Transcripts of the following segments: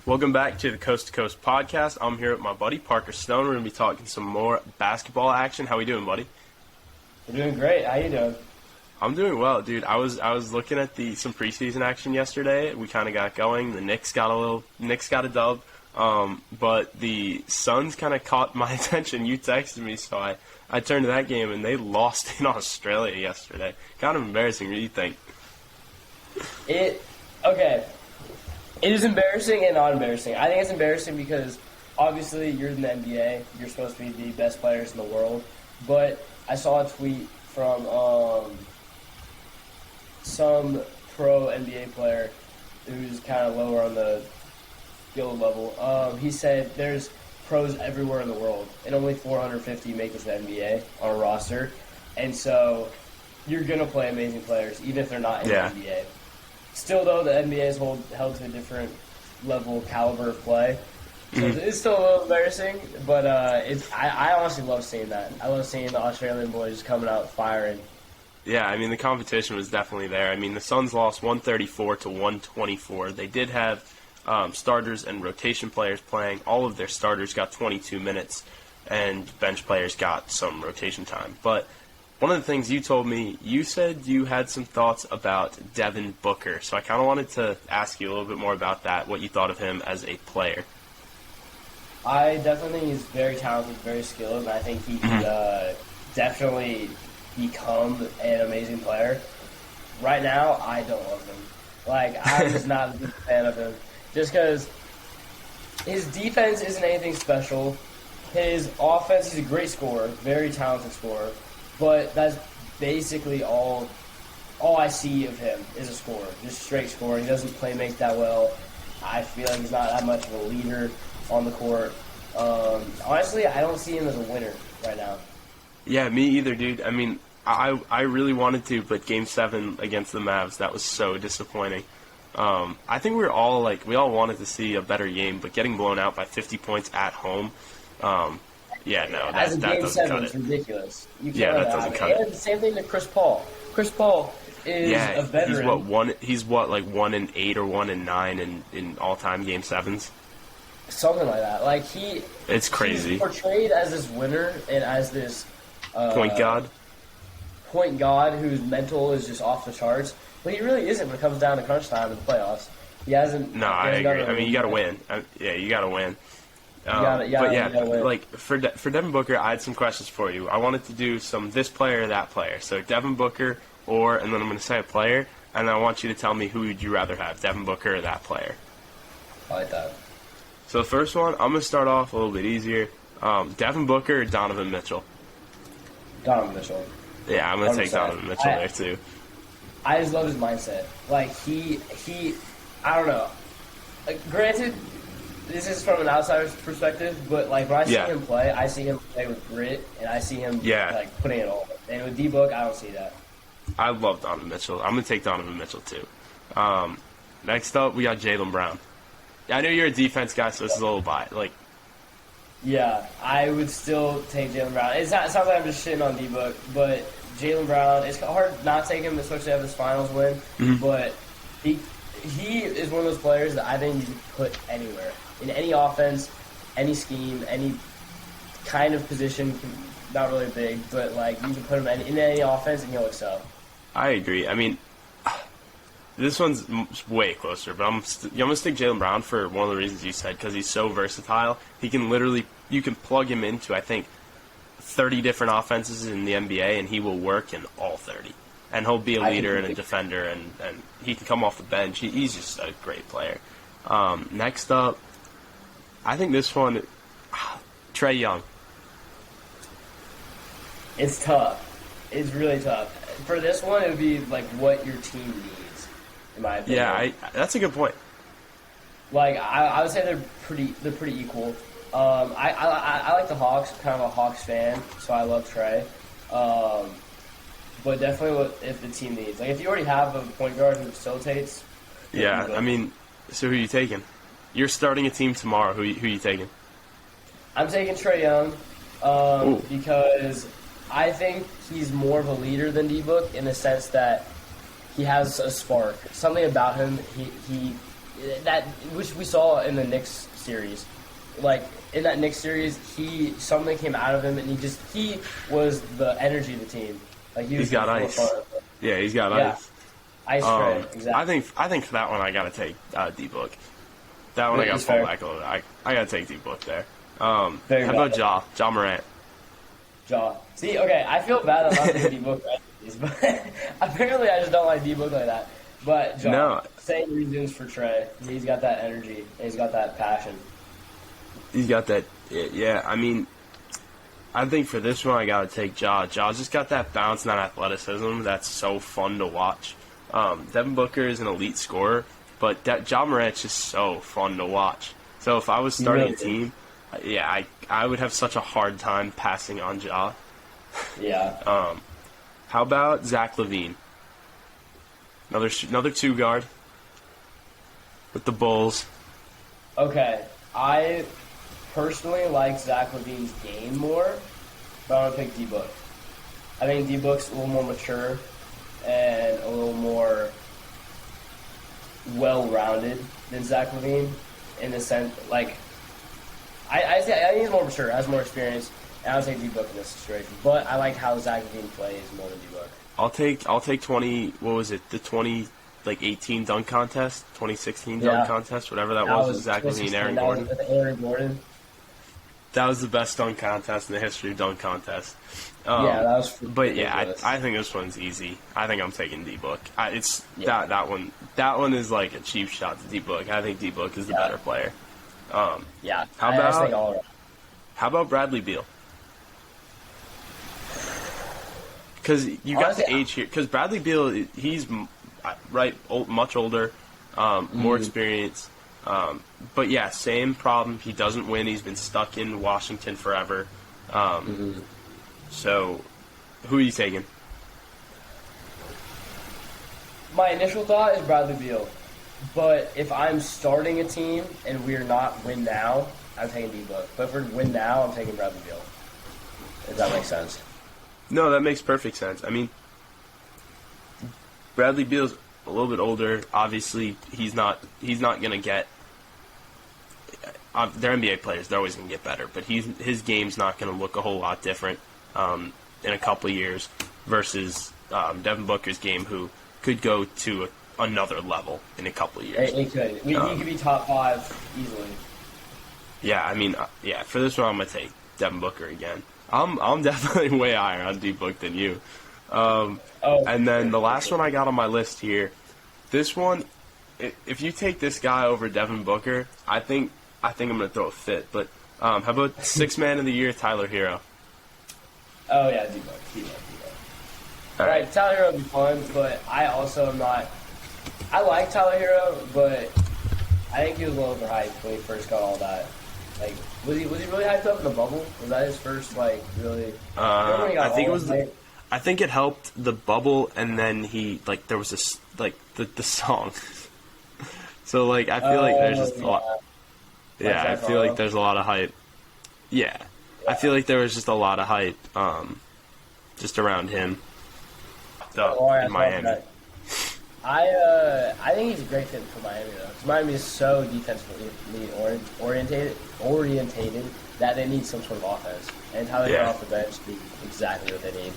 Welcome back to the Coast to Coast podcast. I'm here with my buddy Parker Stone. We're going to be talking some more basketball action. How we doing, buddy? We're doing great. How you doing? I'm doing well, dude. I was looking at some preseason action yesterday. We kind of got going. The Knicks got a dub, but the Suns kind of caught my attention. You texted me, so I turned to that game, and they lost in Australia yesterday. Kind of embarrassing. What do you think? Okay. It is embarrassing and not embarrassing. I think it's embarrassing because obviously you're in the NBA. You're supposed to be the best players in the world. But I saw a tweet from some pro NBA player who's kind of lower on the skill level. He said there's pros everywhere in the world, and only 450 make it to the NBA on a roster. And so you're going to play amazing players, even if they're not in the NBA. Still, though, the NBA is held to a different level caliber of play. So it's still a little embarrassing, but I honestly love seeing that. I love seeing the Australian boys coming out firing. Yeah, I mean, the competition was definitely there. I mean, the Suns lost 134 to 124. They did have starters and rotation players playing. All of their starters got 22 minutes, and bench players got some rotation time. But one of the things you told me, you said you had some thoughts about Devin Booker. So I kind of wanted to ask you a little bit more about that, what you thought of him as a player. I definitely think he's very talented, very skilled, and I think he could definitely become an amazing player. Right now, I don't love him. I'm just not a big fan of him. Just because his defense isn't anything special. His offense, he's a great scorer, very talented scorer. But that's basically all I see of him is a scorer, just straight scoring. He doesn't make that well. I feel like he's not that much of a leader on the court. Honestly, I don't see him as a winner right now. Yeah, me either, dude. I mean, I really wanted to, but Game 7 against the Mavs, that was so disappointing. I think we all wanted to see a better game, but getting blown out by 50 points at home, yeah, no, that doesn't cut it. It's ridiculous. That doesn't cut it. And the same thing to Chris Paul. Chris Paul is a veteran. He's 1-8 or 1-9 in all-time Game 7s. Something like that. It's crazy. He's portrayed as this winner and as this point guard whose mental is just off the charts. But he really isn't when it comes down to crunch time in the playoffs. He hasn't. No, I agree. I mean, you got to win. You got to win. For Devin Booker, I had some questions for you. I wanted to do some this player, that player. So Devin Booker, and then I'm going to say a player, and I want you to tell me who would you rather have, Devin Booker or that player. I like that. So the first one, I'm going to start off a little bit easier. Devin Booker or Donovan Mitchell? Donovan Mitchell. Yeah, I'm going to take Donovan Mitchell there too. I just love his mindset. He I don't know. Granted, this is from an outsider's perspective, but when I see him play, I see him play with grit, and I see him putting it all. And with D-Book, I don't see that. I love Donovan Mitchell. I'm going to take Donovan Mitchell too. Next up, we got Jaylen Brown. I know you're a defense guy, so this is a little biased. Yeah, I would still take Jaylen Brown. It sounds like I'm just shitting on D-Book, but Jaylen Brown, it's hard not taking him, especially after this finals win, but he is one of those players that I think you can put anywhere. In any offense, any scheme, any kind of position, not really big, but you can put him in any offense and he'll excel. I agree. I mean, this one's way closer, but I'm going to stick Jaylen Brown for one of the reasons you said, because he's so versatile. He can you can plug him into, I think, 30 different offenses in the NBA, and he will work in all 30. And he'll be a leader and a defender, and he can come off the bench. He's just a great player. Next up, I think this one, Trey Young. It's tough. It's really tough. For this one, it would be what your team needs, in my opinion. Yeah, that's a good point. I would say they're pretty equal. I like the Hawks. I'm kind of a Hawks fan, so I love Trey. But definitely if the team needs. If you already have a point guard who facilitates. Yeah, I mean, so who are you taking? You're starting a team tomorrow. Who are you taking? I'm taking Trey Young because I think he's more of a leader than D-Book in the sense that he has a spark. Something about him, he that which we saw in the Knicks series. Like in that Knicks series, something came out of him, and he was the energy of the team. Like he's got ice. Yeah, he's got ice. Ice Trey, exactly. I think for that one I gotta take D Book. That one I gotta fall back a little bit. I gotta take D Book there. How about Ja Morant? Ja. See, okay, I feel bad that I'm not taking D Book, but apparently I just don't like D Book like that. But Ja, no. Same reasons for Trey. He's got that energy and he's got that passion. He's got that. Yeah, I mean, I think for this one I gotta take Ja. Ja's just got that bounce and that athleticism that's so fun to watch. Devin Booker is an elite scorer, but Ja Morant's just so fun to watch. So if I was starting a team, I would have such a hard time passing on Ja. Yeah. How about Zach LaVine? Another two guard with the Bulls. Okay, I personally like Zach LaVine's game more, but I'm gonna pick D Book. I think D Book's a little more mature and a little more well-rounded than Zach LaVine in the sense, like, I think he's more mature, has more experience, and I'll take D Book in this situation. But I like how Zach LaVine plays more than D Book. I'll take 20. What was it? The 2018 dunk contest, 2016 dunk contest, whatever that was with Zach LaVine, Aaron Gordon. With Aaron Gordon. That was the best dunk contest in the history of dunk contests. That was. But yeah, I think this one's easy. I think I'm taking D Book. That one. That one is like a cheap shot to D Book. I think D Book is the better player. How about Bradley Beal? Because you got the age here. Because Bradley Beal, he's much older, more experience. But yeah, same problem. He doesn't win. He's been stuck in Washington forever. So, who are you taking? My initial thought is Bradley Beal. But if I'm starting a team and we're not win now, I'm taking D-Book. But if we're win now, I'm taking Bradley Beal. If that makes sense. No, that makes perfect sense. I mean, Bradley Beal's a little bit older. Obviously, he's not going to get. They're NBA players. They're always going to get better. But his game's not going to look a whole lot different in a couple of years versus Devin Booker's game, who could go to another level in a couple of years. It could. He could be top 5 easily. Yeah, I mean, for this one, I'm going to take Devin Booker again. I'm definitely way higher on D-Book than you. And then the last one I got on my list here, this one, if you take this guy over Devin Booker, I think I'm going to throw a fit. But how about Sixth Man of the Year, Tyler Herro? Oh, yeah, D-Book. All right, Tyler Herro would be fun, but I also am not. I like Tyler Herro, but I think he was a little overhyped when he first got all that. Like, was he really hyped up in the bubble? Was that his first, like, really? I think it was. I think it helped the bubble, and then there was this, like, the song. So, like, I feel like there's just a lot. Yeah, I feel like there's a lot of hype. Yeah. I feel like there was just a lot of hype, just around him. In Miami. I think he's a great fit for Miami, though. Because Miami is so defensively orientated that they need some sort of offense. And Tyler Herro off the bench is exactly what they need.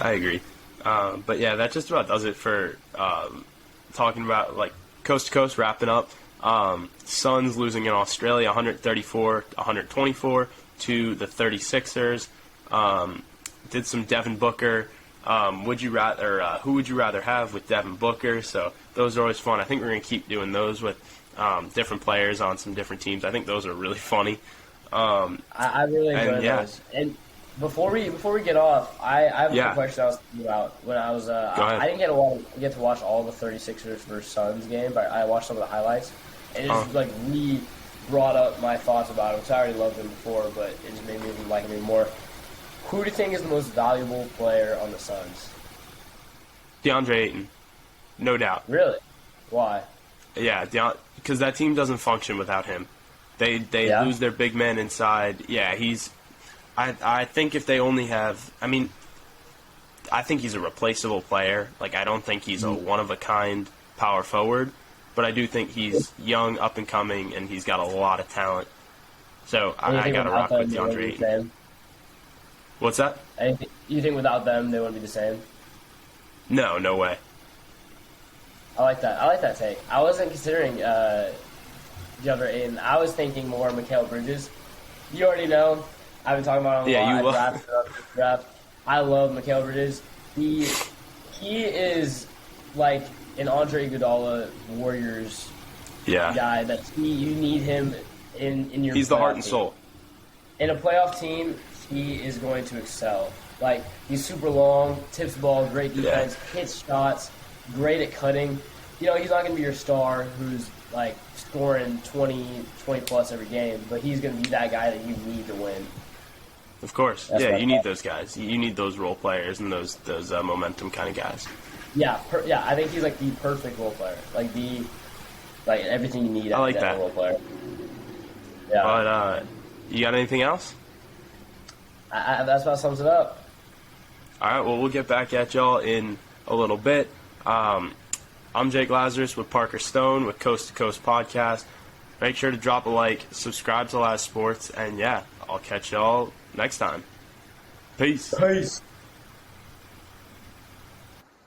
I agree. But yeah, that just about does it for talking about, like, coast to coast, wrapping up. Suns losing in Australia 134-124 to the 36ers. Did some Devin Booker. Who would you rather have with Devin Booker? So those are always fun. I think we're going to keep doing those with different players on some different teams. I think those are really funny. I really enjoy those. And before we get off, I have a question I was thinking about when I was. I didn't get to watch all the 36ers versus Suns game, but I watched some of the highlights, and it just brought up my thoughts about him. So I already loved him before, but it just made me like him even more. Who do you think is the most valuable player on the Suns? DeAndre Ayton, no doubt. Really? Why? Yeah, because that team doesn't function without him. They lose their big man inside. Yeah, he's. I think if they only have, I think he's a replaceable player. Like, I don't think he's a one of a kind power forward. but I do think he's young, up and coming, and he's got a lot of talent. So And you I think got to without rock them, with they wouldn't DeAndre be the Ayton. same? What's that? And you think without them, they wouldn't be the same? No, no way. I like that. I like that take. I wasn't considering DeAndre Ayton. I was thinking more Mikal Bridges. You already know. I've been talking about him a lot. Yeah, you I drafted him up this draft. I love Mikal Bridges. He is like an Andre Iguodala Warriors Yeah. guy. You need him in your. He's the heart playoff and team. soul. In a playoff team, he is going to excel. Like, he's super long, tips the ball, great defense, hits shots, great at cutting. You know, he's not going to be your star who's, like, scoring 20 plus every game, but he's going to be that guy that you need to win. Of course. That's Yeah, what you I need thought. those guys. You need those role players and those momentum kind of guys. Yeah, I think he's, like, the perfect role player. Like, everything you need I like as a that. role player. Yeah. But you got anything else? That's about sums it up. All right, well, we'll get back at y'all in a little bit. I'm Jake Lazarus with Parker Stone with Coast to Coast Podcast. Make sure to drop a like, subscribe to Last Sports, and yeah, I'll catch y'all next time. Peace. Peace.